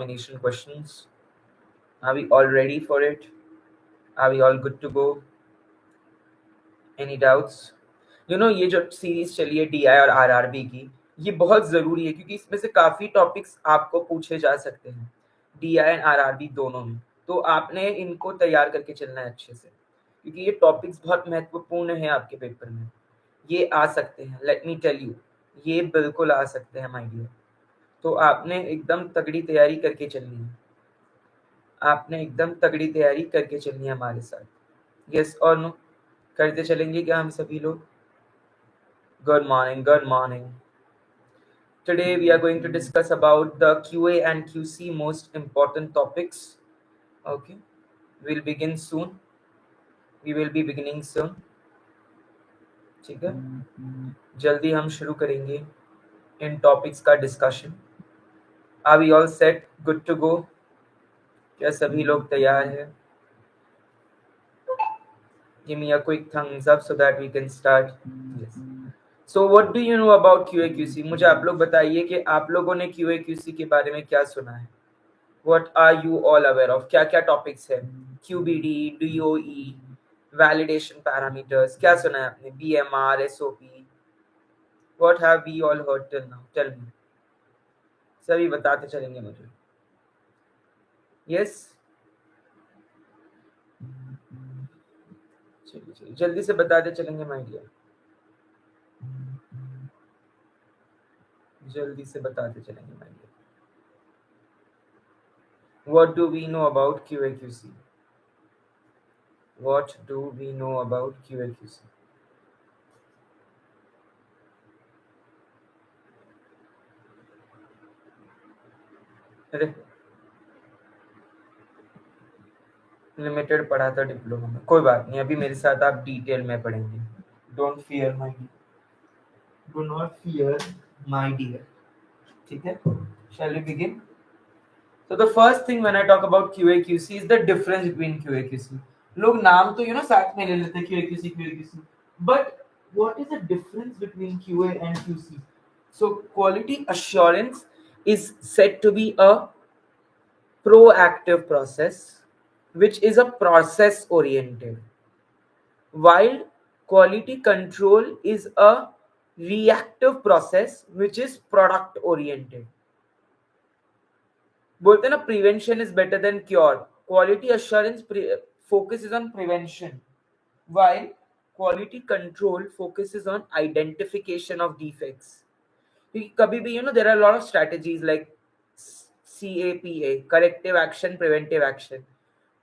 examination questions. Are we all ready for it? Are we all good to go? Any doubts? ये जो series चली है DI और RRB की, ये बहुत ज़रूरी है क्योंकि इसमें से काफ़ी टॉपिक्स आपको पूछे जा सकते हैं DI एंड RRB दोनों में। तो आपने इनको तैयार करके चलना है अच्छे से, क्योंकि ये टॉपिक्स बहुत महत्वपूर्ण है आपके पेपर में। ये आ सकते हैं, लेट मी टेल यू, ये बिल्कुल आ सकते हैं माय डियर। तो आपने एकदम तगड़ी तैयारी करके चलनी है, आपने एकदम तगड़ी तैयारी करके चलनी है हमारे साथ। यस और नो? करते चलेंगे क्या हम सभी लोग? Good morning, good morning. Today we are going to discuss about the QA and QC most important topics. Okay, we'll begin soon. We will be beginning soon. ठीक है, जल्दी हम शुरू करेंगे इन टॉपिक्स का discussion. Are we all set? Good to go? क्या सभी लोग तैयार हैं? Give me a quick thumbs up so that we can start. Yes. So what do you know about QA/QC? मुझे आप लोग बताइए कि आप लोगों ने QA/QC के बारे में क्या सुना है? What are you all aware of? क्या क्या टॉपिक्स है? QBD, DOE, validation parameters, क्या सुना है आपने? BMR, SOP. What have we all heard till now? Tell me. सभी बताते चलेंगे मुझे. Yes? चलिए जल्दी से बताते चलेंगे माय डियर, जल्दी से बताते चलेंगे my dear. What do we know about QA/QC? What do we know about QA/QC? अरे लिमिटेड पढ़ा था डिप्लोमा में, कोई बात नहीं, अभी मेरे साथ आप डिटेल में पढ़ेंगे. Don't fear my dear, do not fear my dear. ठीक है, shall we begin? So the first thing when I talk about QA/QC is the difference between QA/QC. लोग नाम तो साथ में ले लेते हैं QA/QC QA/QC, but what is the difference between QA and QC? So quality assurance is said to be a proactive process which is a process oriented, while quality control is a reactive process which is product oriented. बोलते हैं ना, prevention is better than cure. Quality assurance focuses on prevention, while quality control focuses on identification of defects. कभी भी there are a lot of strategies like CAPA, corrective action, preventive action.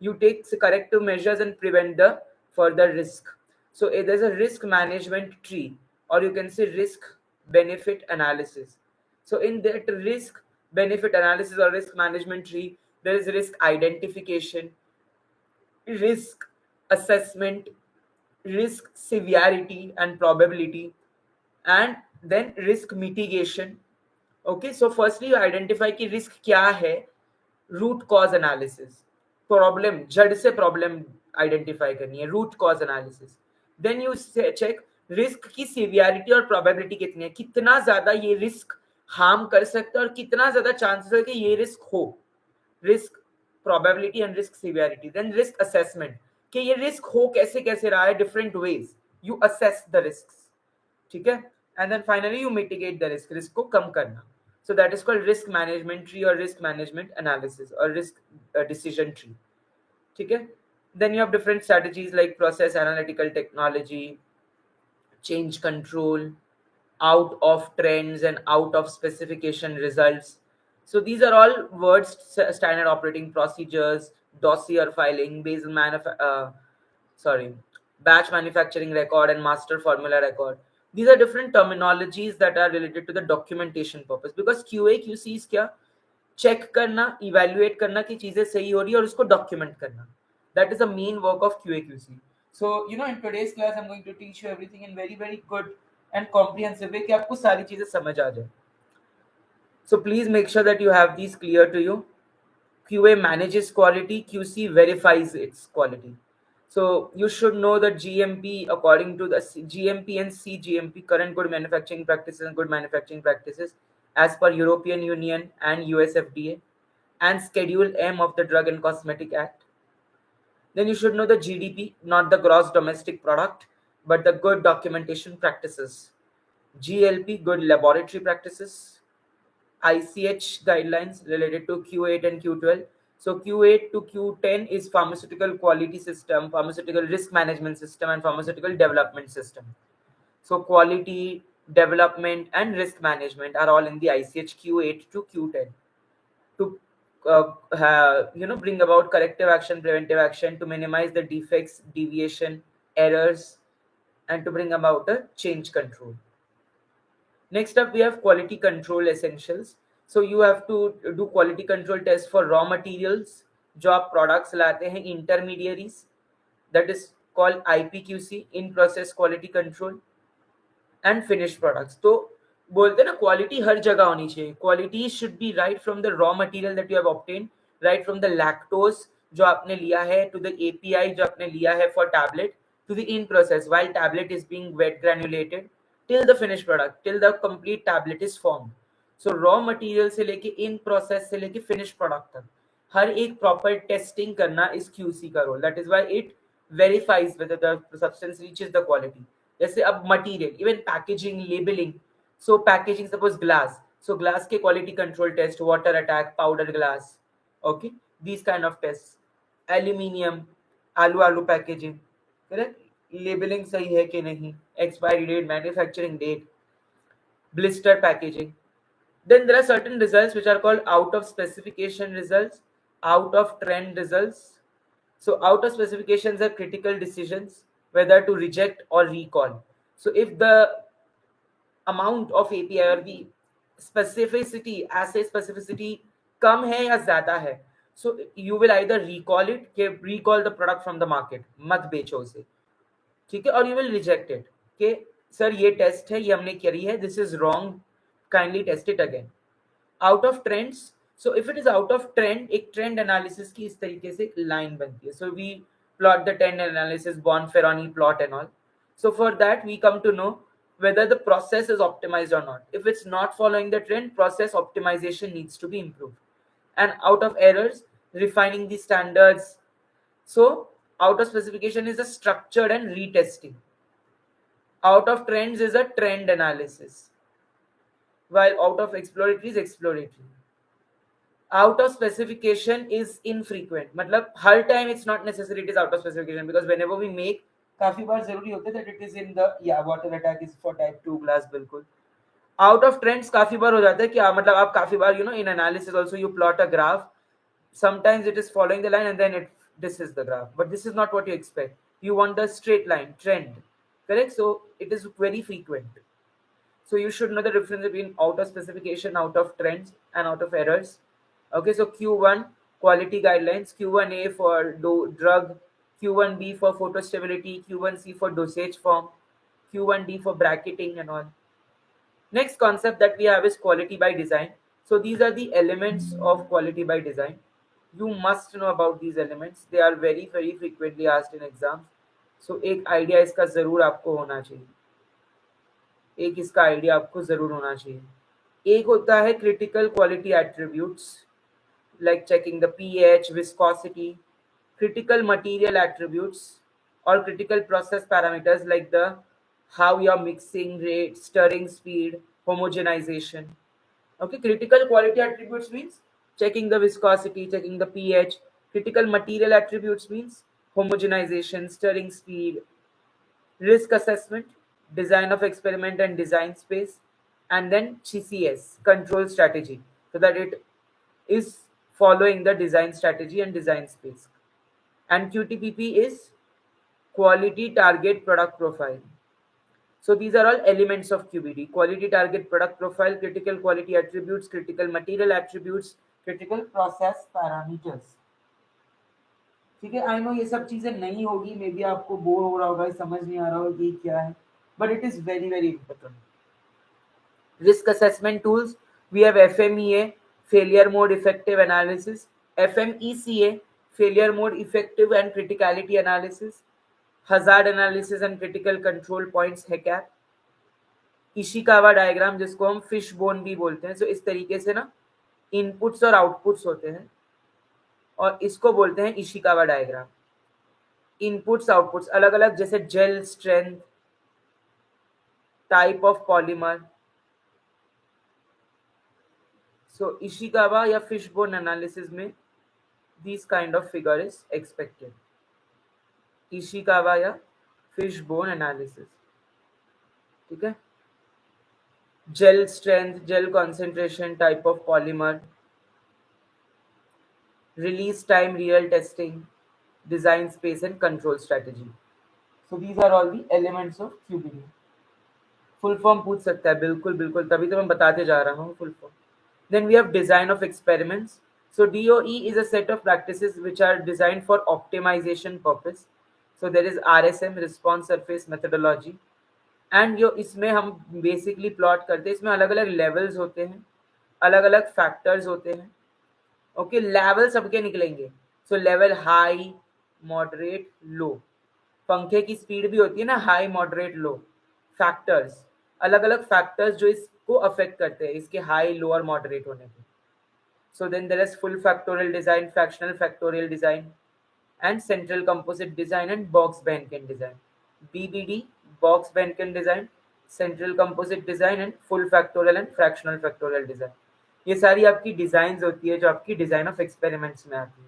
You take corrective measures and prevent the further risk. So there's a risk management tree, or you can say risk benefit analysis. So in that risk benefit analysis or risk management tree, there is risk identification, risk assessment, risk severity and probability, and then risk mitigation. Okay, so firstly you identify कि risk क्या है, root cause analysis, problem, जड़ से problem identify करनी है, root cause analysis. Then you check risk की severity और probability कितनी है, कितना ज्यादा ये risk harm कर सकता है और कितना ज्यादा chances है कि ये risk हो, risk probability and risk severity. Then risk assessment, कि ये risk हो कैसे कैसे रहा है, different ways you assess the risks. ठीक है, and then finally you mitigate the risk, risk को कम करना. So that is called risk management tree or risk management analysis or risk decision tree. ठीक है, then you have different strategies like process analytical technology, change control, out of trends and out of specification results. So these are all words, standard operating procedures, dossier filing, batch manufacturing record and master formula record. These are different terminologies that are related to the documentation purpose, because QA/QC is क्या, check करना, evaluate करना कि चीजें सही हो रही है और उसको document करना. That is the main work of QA/QC. So in today's class I'm going to teach you everything in very very good and comprehensive way कि आपको सारी चीजें समझ आ जाए. So please make sure that you have these clear to you. QA manages quality, QC verifies its quality. So you should know that GMP, according to the GMP and CGMP, current good manufacturing practices and good manufacturing practices, as per European Union and US FDA. and Schedule M of the Drug and Cosmetic Act. Then you should know the GDP, not the gross domestic product, but the good documentation practices. GLP, good laboratory practices. ICH guidelines related to Q8 and Q12. So Q8 to Q10 is pharmaceutical quality system, pharmaceutical risk management system, and pharmaceutical development system. So quality, development, and risk management are all in the ICH Q8 to Q10 to bring about corrective action, preventive action to minimize the defects, deviation, errors, and to bring about a change control. Next up, we have quality control essentials. So you have to do quality control tests for raw materials, जो आप products लाते हैं, intermediaries, that is called IPQC, in process quality control, and finished products. तो बोलते हैं ना quality हर जगह होनी चाहिए. Quality should be right from the raw material that you have obtain, right from the lactose जो आपने लिया है, टू द एपीआई जो आपने लिया है for tablet, to the in process while tablet is being wet granulated, till the finish product, till the complete tablet is form. So raw material से लेके इन प्रोसेस से लेके फिनिश प्रोडक्ट तक हर एक प्रॉपर टेस्टिंग करना इस QC का role. That is why it verifies whether the substance reaches the quality. जैसे अब material, even packaging, labelling. So packaging, suppose glass, so glass के quality control test, water attack, powder glass, okay, these kind of test. Aluminium, alu alu packaging, correct, labelling सही है कि नहीं, expiry date, manufacturing date, blister packaging. Then there are certain results which are called out of specification results, out of trend results. So out of specifications are critical decisions whether to reject or recall. So if the amount of API or the specificity, assay specificity कम है या ज्यादा है, so you will either recall it, कि recall the product from the market, मत बेचो उसे, ठीक है, और you will reject it कि सर ये टेस्ट है, ये हमने करी है, this is wrong, kindly test it again. Out of trends, so if it is out of trend, एक trend analysis की इस तरीके से एक line बनती है. So we plot the trend analysis, Bonferroni plot and all. So for that we come to know whether the process is optimized or not. If it's not following the trend, process optimization needs to be improved. And out of errors, refining the standards. So out of specification is a structured and retesting. Out of trends is a trend analysis, while out of exploratory is exploratory. Out of specification is infrequent, मतलब हर time it's not necessary it is out of specification, because whenever we make, काफी बार जरूरी होता है that it is in the, yeah, water attack is for type 2 glass, बिल्कुल. Out of trends काफी बार हो जाता है कि मतलब आप काफी बार, in analysis also you plot a graph, sometimes it is following the line and then this is the graph, but this is not what you expect. You want the straight line trend, correct? So it is very frequent. So you should know the difference between out of specification, out of trends, and out of errors. Okay, so Q1 quality guidelines, Q1A for drug, Q1B for photostability, Q1C for dosage form, Q1D for bracketing and all. Next concept that we have is quality by design. So these are the elements of quality by design. You must know about these elements. They are very very frequently asked in exams. So एक idea इसका जरूर आपको होना चाहिए. एक इसका idea आपको जरूर होना चाहिए. एक होता है critical quality attributes, like checking the pH, viscosity, critical material attributes, और critical process parameters like the how your mixing rate, stirring speed, homogenisation. Okay, critical quality attributes means checking the viscosity, checking the pH. Critical material attributes means homogenization, stirring speed, risk assessment, design of experiment and design space, and then CCS, control strategy, so that it is following the design strategy and design space. And QTPP is quality target product profile. So these are all elements of QBD: quality target product profile, critical quality attributes, critical material attributes, critical process parameters. ठीक है, I know ये सब चीजें नहीं होगी, may be आपको bore हो रहा होगा, समझ नहीं आ रहा होगा ये क्या है, but it is very very important. Risk assessment tools, we have FMEA, failure mode effective analysis, FMECA, failure mode effective and criticality analysis, hazard analysis and critical control points, HECAP, Ishikawa diagram जिसको हम fish bone भी बोलते हैं. सो इस तरीके से ना inputs और आउटपुट्स होते हैं और इसको बोलते हैं इशिकावा डायग्राम। इनपुट्स आउटपुट्स अलग अलग, जैसे gel strength, type of polymer. So Ishikawa या फिशबोन एनालिसिस में this kind of figure is expected. Ishikawa या फिशबोन एनालिसिस, ठीक है। Gel strength, gel concentration, type of polymer, release time, real testing, design space and control strategy. So these are all the elements of QBD. Full form पूछ सकता है, बिल्कुल बिल्कुल, तभी तो मैं बताते जा रहा हूँ full form. Then we have design of experiments. So DOE is a set of practices which are designed for optimization purpose. So there is RSM, response surface methodology, and जो इसमें हम बेसिकली प्लॉट करते हैं, इसमें अलग अलग levels होते हैं, अलग अलग फैक्टर्स होते हैं। ओके, लेवल सबके निकलेंगे। सो लेवल हाई, मॉडरेट, लो। पंखे की स्पीड भी होती है ना, हाई, मॉडरेट, लो। फैक्टर्स, अलग अलग फैक्टर्स जो इसको अफेक्ट करते हैं, इसके हाई, लो और मॉडरेट होने पे। So then there is full factorial design, fractional factorial design and central composite design and box Benken design. BBD, box Benken design, central composite design and full factorial and fractional factorial design. ये सारी आपकी design होती है जो आपकी design of experiments में आती है।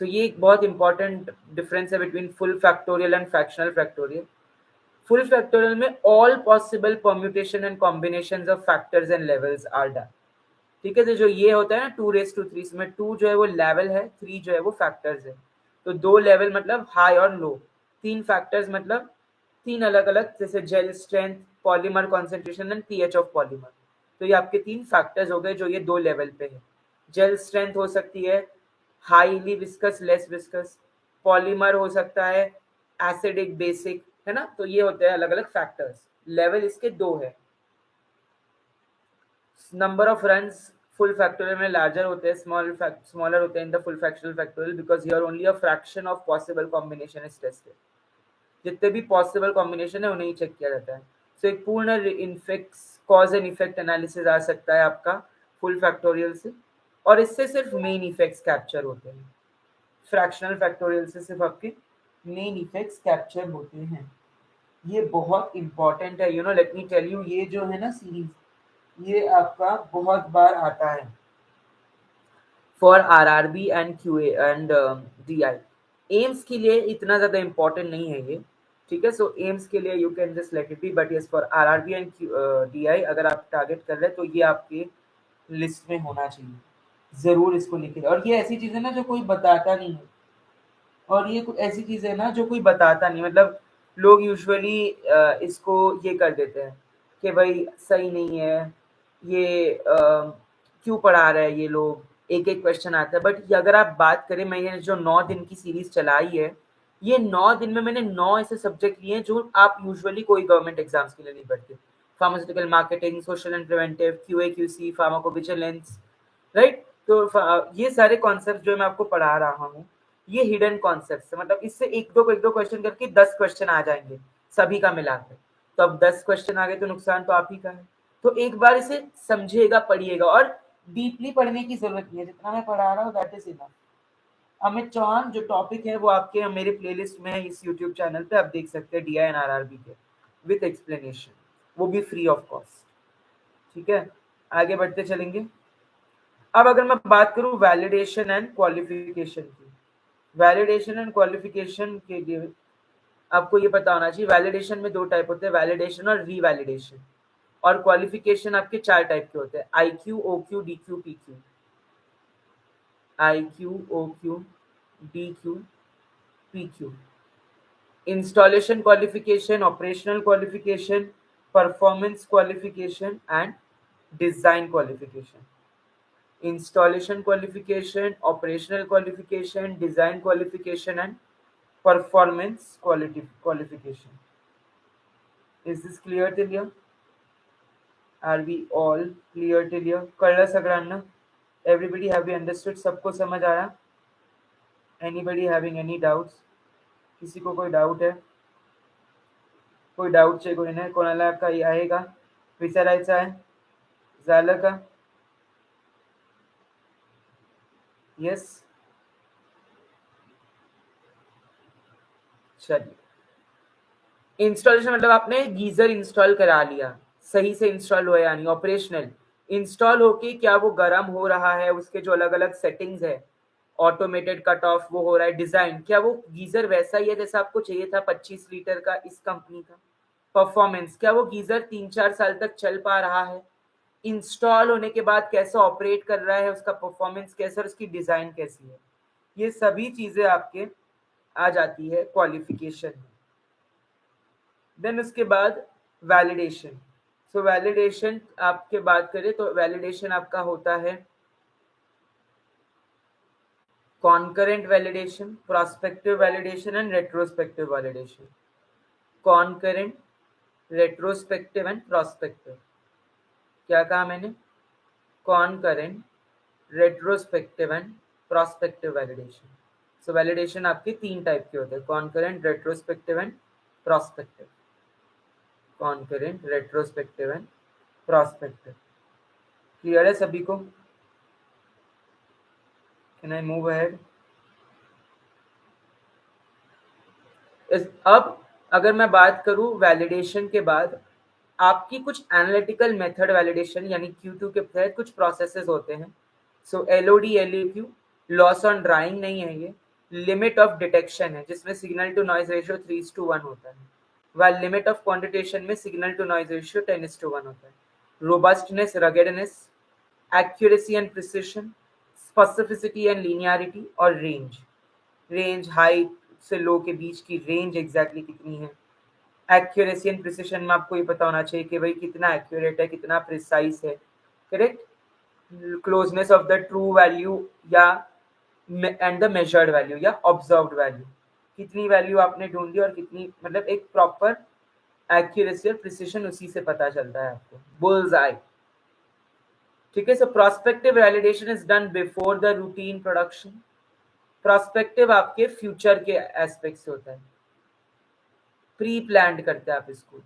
सो ये एक बहुत इंपॉर्टेंट डिफरेंस है between full factorial and fractional factorial. Full factorial में all possible permutation and combinations of factors and levels are done. ठीक है, तो जो ये होता है ना 2�3, इसमें 2 जो है वो लेवल है, 3 जो है वो फैक्टर्स है। तो 2 लेवल मतलब हाई और लो, 3 फैक्टर्स मतलब 3 अलग अलग, जैसे gel strength, polymer concentration and pH of polymer. तो ये आपके 3 फैक्टर्स हो गए जो ये 2 लेवल पे है। जेल स्ट्रेंथ हो सकती है highly viscous, less viscous. Polymer हो सकता है एसिडिक, बेसिक, है ना। तो ये होते हैं अलग अलग फैक्टर्स। लेवल इसके 2 है। Number of runs full factorial में लार्जर होते हैं, स्मॉलर होते हैं in the full fractional factorial, because here only a fraction of possible combination is tested. जितने भी पॉसिबल कॉम्बिनेशन है उन्हें ही चेक किया जाता है। सो एक पूर्ण इन्फेक्ट्स कॉज एंड इफेक्ट एनालिसिस आ सकता है आपका फुल फैक्टोरियल से, और इससे सिर्फ मेन इफेक्ट्स कैप्चर होते हैं। फ्रैक्शनल फैक्टोरियल से सिर्फ आपके मेन इफेक्ट्स कैप्चर होते हैं। ये बहुत इंपॉर्टेंट है, you know, let me tell you, ये जो है ना सीरीज, ये आपका बहुत बार आता है for RRB and QA and DI. AIIMS के लिए इतना ज़्यादा इंपॉर्टेंट नहीं है ये, ठीक है। सो एम्स के लिए you can just let it be, but yes for RRB and DI अगर आप टारगेट कर रहे हैं तो ये आपके लिस्ट में होना चाहिए, ज़रूर इसको लिखिए। और ये ऐसी चीज़ है ना जो कोई बताता नहीं है, और ये कुछ ऐसी चीज़ है ना जो कोई बताता नहीं, मतलब लोग यूजुअली इसको ये कर देते हैं कि भाई सही नहीं है ये, क्यों पढ़ा रहे हैं ये लोग, एक एक क्वेश्चन आता है। बट अगर आप बात करें, मैंने जो 9 दिन की सीरीज चलाई है, ये 9 दिन में मैंने 9 ऐसे सब्जेक्ट लिए हैं जो आप यूजुअली कोई गवर्नमेंट एग्जाम्स के लिए नहीं पढ़ते। Pharmaceutical marketing, social and preventive, QA QC, pharmacovigilance, right. तो ये सारे कॉन्सेप्ट जो मैं आपको पढ़ा रहा हूँ, ये हिडन कॉन्सेप्ट है, मतलब इससे एक दो क्वेश्चन करके 10 क्वेश्चन आ जाएंगे सभी का मिलाकर। तो अब 10 क्वेश्चन आ गए तो नुकसान तो आप ही का है। तो एक बार इसे समझिएगा, पढ़िएगा, और डीपली पढ़ने की जरूरत नहीं है, जितना मैं पढ़ा रहा हूँ that is enough. Amit Chauhan जो टॉपिक है वो आपके मेरे प्लेलिस्ट में है इस यूट्यूब चैनल पे, आप देख सकते हैं DI एंड RRB के विथ एक्सप्लेनेशन, वो भी फ्री ऑफ कॉस्ट। ठीक है, आगे बढ़ते चलेंगे। अब अगर मैं बात करूं वैलिडेशन एंड क्वालिफिकेशन की, वैलिडेशन एंड क्वालिफिकेशन के लिए आपको ये पता होना चाहिए, वैलिडेशन में 2 टाइप होते हैं, वैलिडेशन और रीवैलिडेशन। और क्वालिफिकेशन आपके 4 टाइप के होते हैं, IQ, OQ, DQ, PQ। IQ, OQ, DQ, PQ। Installation qualification, operational qualification, performance qualification and design qualification. installation qualification, operational qualification, design qualification and performance qualification. Is this clear till here? Are we all clear till here? कळलं सगळ्यांना? Everybody have you understood? सबको समझ आया? Anybody having any doubts? किसी को कोई doubt है? कोई डाउट आहे कोणी नाही? कोणाला काही आहे का? विचारायचं आहे? झालं का? यस, चलिए। इंस्टॉलेशन मतलब आपने गीजर इंस्टॉल करा लिया, सही से इंस्टॉल हुआ या नहीं, ऑपरेशनल इंस्टॉल होके क्या वो गर्म हो रहा है, उसके जो अलग अलग सेटिंग्स है, ऑटोमेटेड कट ऑफ वो हो रहा है, डिजाइन क्या वो गीजर वैसा ही है जैसा आपको चाहिए था 25 लीटर का इस कंपनी का। परफॉर्मेंस क्या वो गीजर 3-4 साल तक चल पा रहा है, इंस्टॉल होने के बाद कैसा ऑपरेट कर रहा है, उसका परफॉर्मेंस कैसा और उसकी डिजाइन कैसी है, ये सभी चीजें आपके आ जाती है क्वालिफिकेशन में। देन उसके बाद वैलिडेशन। सो वैलिडेशन आपके बात करें तो वैलिडेशन आपका होता है concurrent validation, prospective validation and retrospective validation. Concurrent, retrospective and prospective. क्या कहा मैंने? Concurrent, retrospective and prospective validation. So validation आपके 3 टाइप के होते हैं, concurrent, retrospective and prospective. Concurrent, retrospective and prospective. Clear है सभी को? Can I move ahead? अब अगर मैं बात करूं वैलिडेशन के बाद, आपकी कुछ एनालिटिकल मेथड वैलिडेशन यानी Q2 के तहत कुछ प्रोसेसेस होते हैं। सो LOD LAQ, loss on drawing नहीं है ये, लिमिट ऑफ डिटेक्शन है जिसमें सिग्नल टू नॉइज रेशियो 3:1 होता है, while लिमिट ऑफ क्वांटिटेशन में सिग्नल टू नॉइज रेशियो 10:1 होता है। Robustness, ruggedness, accuracy and precision, specificity and linearity और रेंज। रेंज हाई से लो के बीच की रेंज एग्जैक्टली कितनी है। एक्यूरेसी एंड प्रिसिशन में आपको ये पता होना चाहिए कि भाई कितना एक्यूरेट है, कितना प्रिसाइज है, correct. Closeness of the true value या एंड द मेजर्ड वैल्यू या ऑब्जर्व्ड वैल्यू, कितनी वैल्यू आपने ढूंढी और कितनी, मतलब एक प्रॉपर एक्यूरेसी और प्रिसिशन उसी से पता चलता है आपको, बुल्स आई। ठीक है। So prospective validation is done before the routine production. Prospective आपके फ्यूचर के एस्पेक्ट से होता है, प्री प्लान्ड करते हैं आप इसको।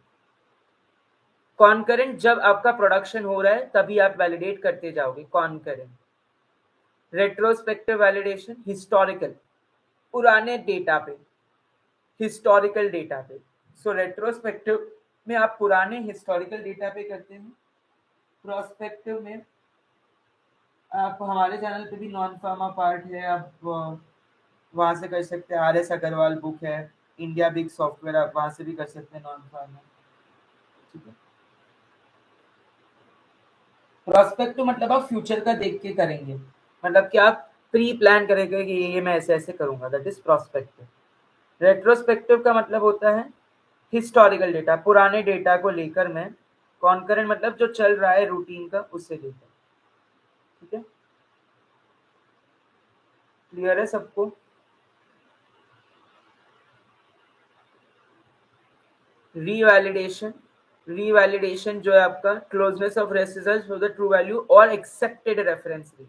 कॉन्करेंट जब आपका प्रोडक्शन हो रहा है तभी आप वैलिडेट करते जाओगे, कॉन्करेंट। रेट्रोस्पेक्टिव वैलिडेशन हिस्टोरिकल, पुराने डेटा पे, हिस्टोरिकल डेटा पे। सो रेट्रोस्पेक्टिव में आप पुराने हिस्टोरिकल डेटा पे करते हैं। प्रोस्पेक्टिव में आप हमारे चैनल पे भी नॉन फार्मा पार्ट है, आप वहां से कर सकते हैं। RS अग्रवाल बुक है, इंडिया बिग सॉफ्टवेयर, आप वहां से भी कर सकते हैं नॉन फार्मा। ठीक है। प्रोस्पेक्टिव मतलब आप फ्यूचर का देख के करेंगे, मतलब कि आप प्री प्लान करेंगे कि ये मैं ऐसे ऐसे करूंगा, दैट इज प्रोस्पेक्टिव। रेट्रोस्पेक्टिव का मतलब होता है हिस्टोरिकल डेटा, पुराने डेटा को लेकर मैं, कॉन्करेंट मतलब जो चल रहा है रूटीन का उससे लेकर। ठीक है, क्लियर है सबको? रीवैलिडेशन, रीवैलिडेशन जो है आपका closeness of residuals for the true value और accepted reference range.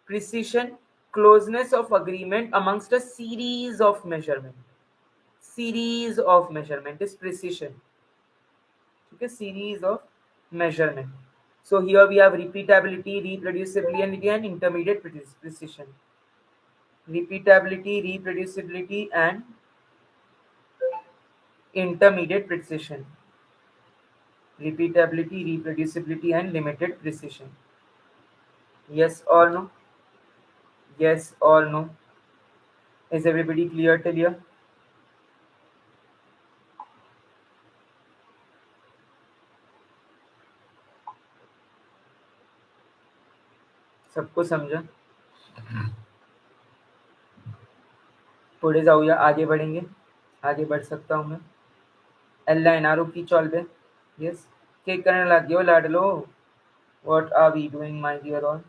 Precision, closeness of agreement amongst a series of measurement, series of measurement is precision. Okay, series of measurement. So here we have repeatability, reproducibility and intermediate precision. Repeatability, reproducibility and intermediate precision. Repeatability, reproducibility and limited precision. Yes or no? Yes or no? Is everybody clear till here? सबको समझा? थोड़े जाऊया आगे बढ़ेंगे, आगे बढ़ सकता हूँ मैं। एल्ला एनारो की चॉल्वे, यस, के करने लग गयो लाडलो, what are we doing my dear all?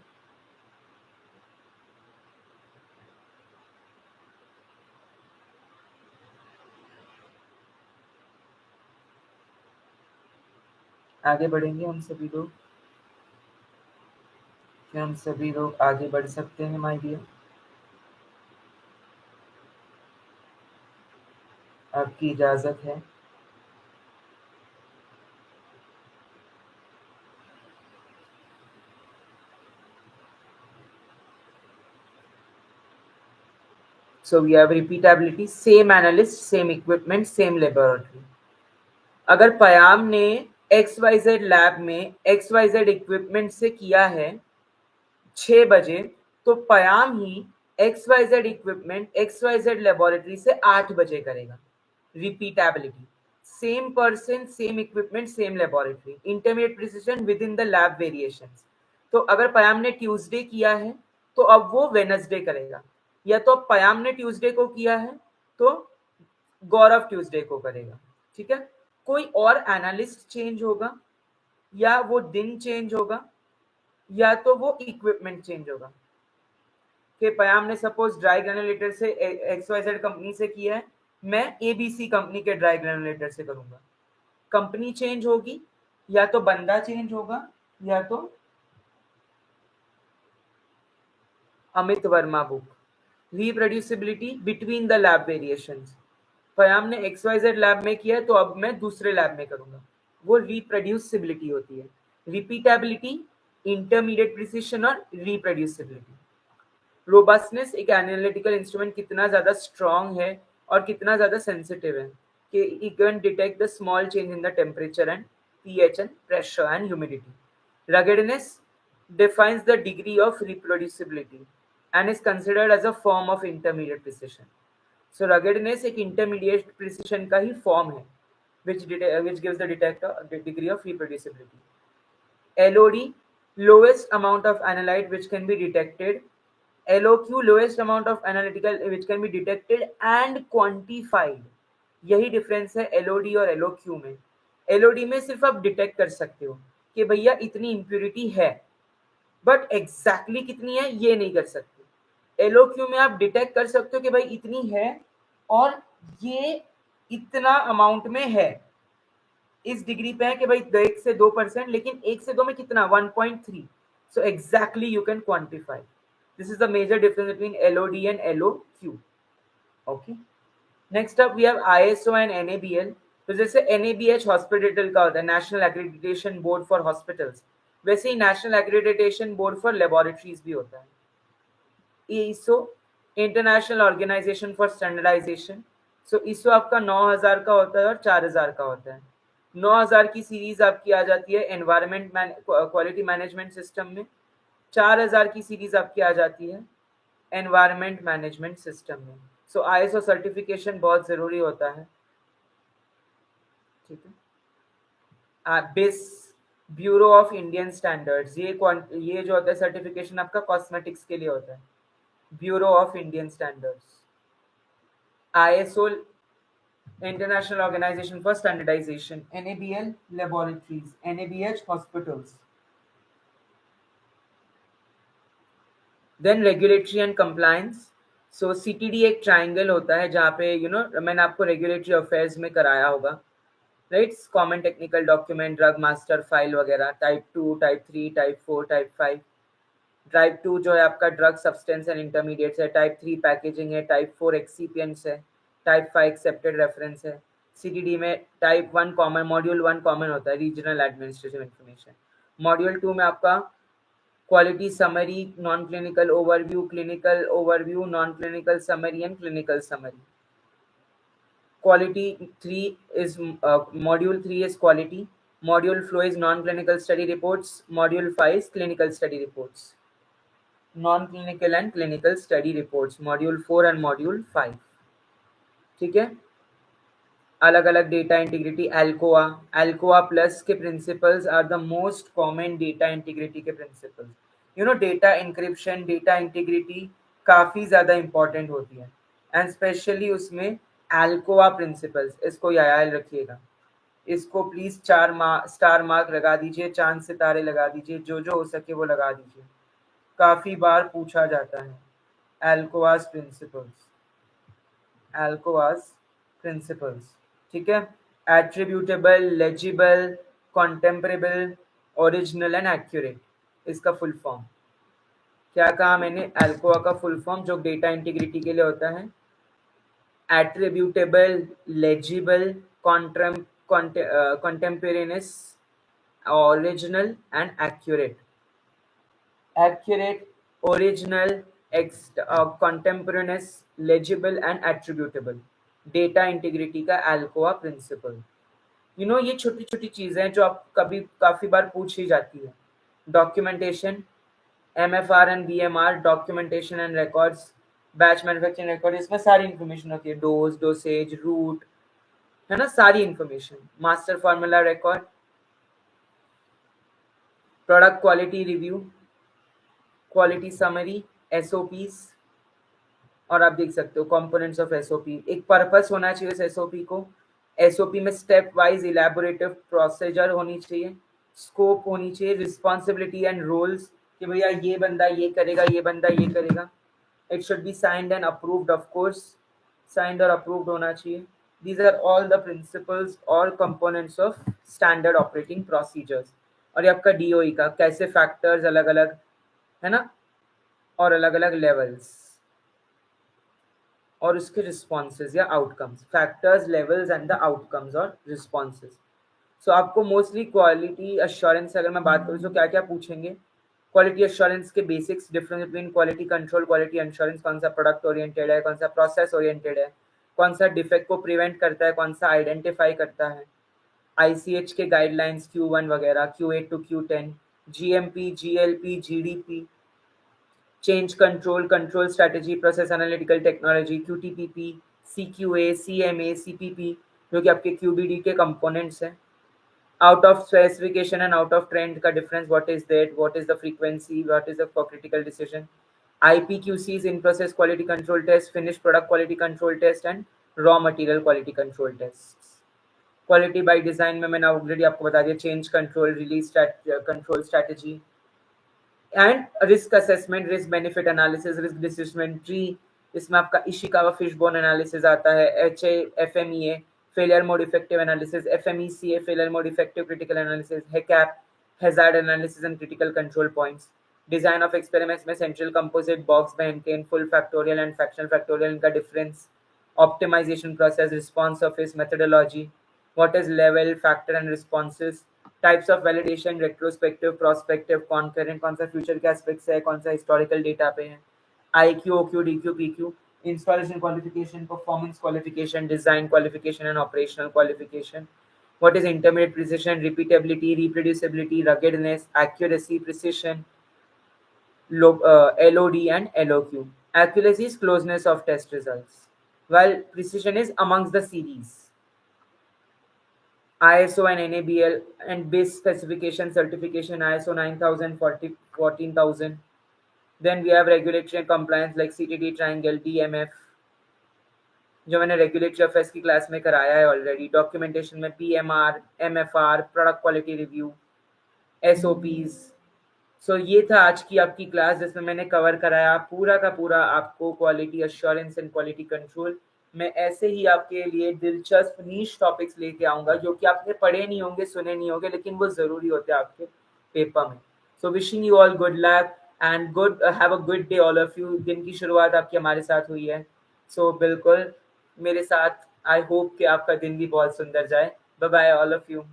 आगे बढ़ेंगे हम सभी लोग, क्या हम सभी लोग आगे बढ़ सकते हैं माय डियर? आपकी इजाजत है? So we have repeatability, same analyst, same equipment, same laboratory. अगर पयाम ने XYZ लैब में XYZ इक्विपमेंट से किया है 6 बजे, तो पयाम ही XYZ इक्विपमेंट XYZ लेबोरेटरी से 8 बजे करेगा. Repeatability, same person, same equipment, same laboratory. Intermediate precision within the lab variations. तो अगर पयाम ने ट्यूसडे किया है तो अब वो वेनसडे करेगा, या तो पयाम ने ट्यूसडे को किया है तो गौरव ट्यूसडे को करेगा. ठीक है, कोई और एनालिस्ट चेंज होगा, या वो दिन चेंज होगा, या तो वो इक्विपमेंट चेंज होगा. कि पयाम ने सपोज ड्राई ग्रेनुलेटर से XYZ कंपनी से किया है, मैं ABC कंपनी के ड्राई ग्रेनुलेटर से करूंगा. कंपनी चेंज होगी, या तो बंदा चेंज होगा, या तो Amit Verma book. Reproducibility between the lab variations. पयाम ने XYZ लैब में किया है तो अब मैं दूसरे लैब में करूंगा, वो रिप्रोड्यूसिबिलिटी होती है. रिपीटेबिलिटी, इंटरमीडिएट प्रिसिशन और रिप्रोड्यूसिबिलिटी. रोबस्टनेस, एक एनालिटिकल इंस्ट्रूमेंट कितना ज्यादा स्ट्रॉन्ग है और कितना ज्यादा सेंसिटिव है कि it can detect the small change in the temperature and pH and pressure and humidity. Ruggedness defines the degree of reproducibility and is considered as a form of intermediate precision. So ruggedness एक intermediate precision का ही form है which gives the detector the degree of reproducibility. LOD, lowest amount of analyte which can be detected. LOQ, lowest amount of analytical which can be detected and quantified. यही difference है LOD और LOQ में. LOD में सिर्फ आप detect कर सकते हो कि भैया इतनी इम्प्योरिटी है, बट एग्जैक्टली कितनी है ये नहीं कर सकते. LOQ में आप डिटेक्ट कर सकते हो कि भाई इतनी है और ये इतना अमाउंट में है, इस डिग्री पे है कि भाई 1 से 2%, लेकिन 1 से 2 में कितना, 1.3. So exactly you can quantify. This is the major difference between LOD and LOQ. Okay. Next up we have ISO and NABL. तो जैसे NABH हॉस्पिटल का होता है, national accreditation board for hospitals, वैसे ही national accreditation board for laboratories भी होता है. ISO, international organisation for standardisation. So ISO आपका 9000 का होता है और 4000 का होता है. 9000 की सीरीज आपकी आ जाती है एनवायरमेंट क्वालिटी मैनेजमेंट सिस्टम में. 4000 की सीरीज आपकी आ जाती है एनवायरमेंट मैनेजमेंट सिस्टम में. सो ISO सर्टिफिकेशन बहुत जरूरी होता है. ठीक है. बिस, ब्यूरो ऑफ इंडियन स्टैंडर्ड्स, ये जो होता है सर्टिफिकेशन आपका कॉस्मेटिक्स के लिए होता है. Bureau of Indian standards. ISO, international organisation for standardisation. NABL, laboratories. NABH, hospitals. Then regulatory and compliance. So CTD एक ट्राइंगल होता है जहाँ पे मैंने आपको रेगुलेटरी अफेयर्स में कराया होगा, right. Common technical document, drug master file वगैरह. Type 2, type 3, type 4, type 5. Type 2 जो है आपका ड्रग सब्सटेंस एंड इंटरमीडिएट्स है. टाइप 3 पैकेजिंग है. टाइप 4 एक्सीपियंट्स है. टाइप 5 एक्सेप्टेड रेफरेंस है. CTD में टाइप 1 कॉमन, मॉड्यूल 1 कॉमन होता है, रीजनल एडमिनिस्ट्रेटिव इंफॉर्मेशन. मॉड्यूल 2 में आपका quality summary, non clinical overview, clinical overview, non clinical summary and clinical summary. Quality 3 is module 3 is quality. Module 4 is non-clinical study reports. Module 5 is clinical study reports. Non-clinical and clinical study reports. Module 4 and module 5. ठीक है. अलग अलग data integrity. ALCOA plus के principles are the most common data integrity के principles. Data encryption, data integrity काफी ज्यादा important होती है, एंड स्पेशली उसमें अल्कोआ प्रिंसिपल्स. इसको याद रखिएगा. इसको प्लीज स्टार मार्क लगा दीजिए, चांद सितारे लगा दीजिए, जो हो सके वो लगा दीजिए. काफी बार पूछा जाता है. ALCOA's principles. ठीक है. Attributable, legible, contemporaneous, original and accurate. इसका फुल फॉर्म क्या कहा मैंने? अल्कोआ का फुल फॉर्म जो डेटा इंटीग्रिटी के लिए होता है, attributable, legible, contemporaneous, original and accurate. Accurate, original, contemporaneous, legible and attributable. Data integrity का ALCOA principle. ये छोटी छोटी चीजें हैं जो आप कभी काफी बार पूछी जाती है. Documentation, MFR and BMR, documentation and records, batch manufacturing record, इसमें सारी इंफॉर्मेशन होती है. डोज, डोसेज, रूट, है ना, सारी information. Master formula record, product quality review, quality summary, SOPs, और आप देख सकते हो कंपोनेंट्स ऑफ SOP. एक पर्पस होना चाहिए इस SOP को. SOP में स्टेप वाइज इलेबोरेटिव प्रोसीजर होनी चाहिए, स्कोप होनी चाहिए, रिस्पॉन्सिबिलिटी एंड रोल्स कि भैया ये बंदा ये करेगा, ये बंदा ये करेगा. It should be signed and approved, of course signed और अप्रूव्ड होना चाहिए. These are all the principles और components of standard operating procedures. और ये आपका DOE का कैसे फैक्टर्स अलग अलग है ना, और अलग अलग लेवल्स और उसके रिस्पॉन्सेज या outcomes. Factors, levels and the outcomes और रिस्पॉन्सेज. सो आपको मोस्टली क्वालिटी अश्योरेंस अगर मैं बात करूँ तो क्या क्या पूछेंगे. क्वालिटी अश्योरेंस के basics, difference between quality control, quality assurance, कौन सा प्रोडक्ट ओरिएंटेड है, कौन सा प्रोसेस ओरिएंटेड है, कौन सा डिफेक्ट को प्रिवेंट करता है, कौन सा आइडेंटिफाई करता है, ICH के गाइडलाइंस Q1 वगैरह, Q8 to Q10, GMP, GLP, GDP, change control, control strategy, process analytical technology, QTPP, CQA, CMA, CPP, जो कि आपके QBD के components हैं. Out of specification and out of trend का difference, what is that, what is the frequency, what is the for critical decision. IPQCs, in process quality control test, finished product quality control test and raw material quality control tests. Quality by design में मैंने already आपको बता दिया, change control, release control strategy, and risk assessment, risk benefit analysis, risk decision tree. इसमें आपका Ishikawa fishbone analysis आता है. FMEA, failure mode effective analysis, FMECA, failure mode effective critical analysis, HACCP, hazard analysis and critical control points. Design of experiments में central composite, box Behnken, full factorial and fractional factorial, इनका difference. Optimisation process, response surface, methodology, what is level, factor and responses, types of validation, retrospective, prospective, concurrent, कौन सा future के aspects है, कौन सा historical data पे है, IQ, OQ, DQ, PQ, installation qualification, performance qualification, design qualification and operational qualification. What is intermediate precision, repeatability, reproducibility, ruggedness, accuracy, precision, LOD and LOQ. Accuracy is closeness of test results, while precision is amongst the series. ISO and NABL and base specification certification, ISO 9000, 14000. Then we have regulatory and compliance like CTD triangle, DMF, जो मैंने regulatory affairs की class में कराया है already. Documentation में PMR, MFR, product quality review, SOPs. सो ये था आज की आपकी क्लास जिसमें मैंने कवर कराया पूरा का पूरा आपको quality assurance and quality control. मैं ऐसे ही आपके लिए दिलचस्प नीश टॉपिक्स लेके आऊँगा जो कि आपने पढ़े नहीं होंगे, सुने नहीं होंगे, लेकिन वो ज़रूरी होते हैं आपके पेपर में. So wishing you all good luck and good have a good day all of you. दिन की शुरुआत आपकी हमारे साथ हुई है, सो बिल्कुल मेरे साथ. आई होप कि आपका दिन भी बहुत सुंदर जाए. Bye bye all of you.